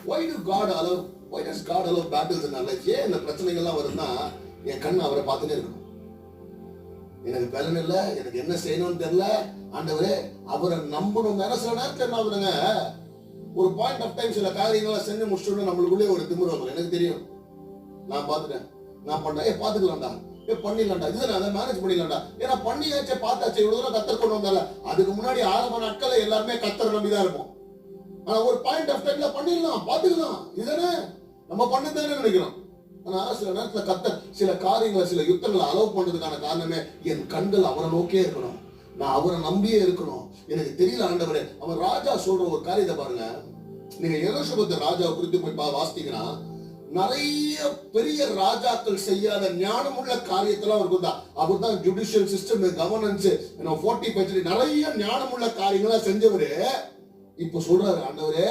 why does God allow battles in our life? ஏன் இந்த பிரச்சனைகள்லாம் வருதுன்னா என் கண் அவரை பார்த்துட்டே இருக்கணும். எனக்கு பலன் இல்ல, எனக்கு என்ன செய்யணும்னு தெரியல, ஆண்டவரே அவரை நம்பணும். சில நேரத்தில் என்ன ஆகுதுங்க, ஒரு பாயிண்ட் ஆஃப் டைம் சில காரியங்களை செஞ்சு முடிச்சுட்டு நம்மளுக்குள்ளே ஒரு திமிரு வரும். எனக்கு தெரியும், நான் பார்த்துட்டேன், நான் பண்றேன், பாத்துக்கலாம்டா, பண்ணிடலாம்டா, இதுதான் அதை மேனேஜ் பண்ணிடலாம்டா, ஏன்னா பண்ணியாச்சே பார்த்தாச்சு, இவ்வளவு தூரம் கத்தர் கொண்டு வந்தால. அதுக்கு முன்னாடி ஆரம்ப நாட்கள் எல்லாருமே கத்தர் நம்பிதான் இருப்போம். ஆனா ஒரு பாயிண்ட் ஆஃப் டைம்ல பண்ணிடலாம், பாத்துக்கலாம், இதுதானே நம்ம பண்ணதானே நினைக்கிறோம். ஆனா சில நேரத்துல கத்தர் சில காரியங்களை, சில யுத்தங்களை அலோவ் பண்றதுக்கான காரணமே என் கண்கள் அவரை நோக்கியே இருக்கணும், நான் அவரை நம்பியே இருக்கணும். எனக்கு தெரியல ஆண்டவரே. அவன் ராஜா சொல்ற ஒரு காரியத்தை பாருங்க, நீங்க யெகோஷாபாத் ராஜாவை குறித்து போய் வாசித்தீங்கன்னா நிறைய பெரிய ராஜாக்கள் செய்யாத ஞானமுள்ள காரியத்தெல்லாம் அவருக்கு தான். அவர் தான் ஜுடிஷியல் சிஸ்டம், கவர்னன்ஸ், 45 நிறைய ஞானமுள்ள காரியங்களா செஞ்சவரு. இப்ப சொல்றாரு, ஆண்டவரே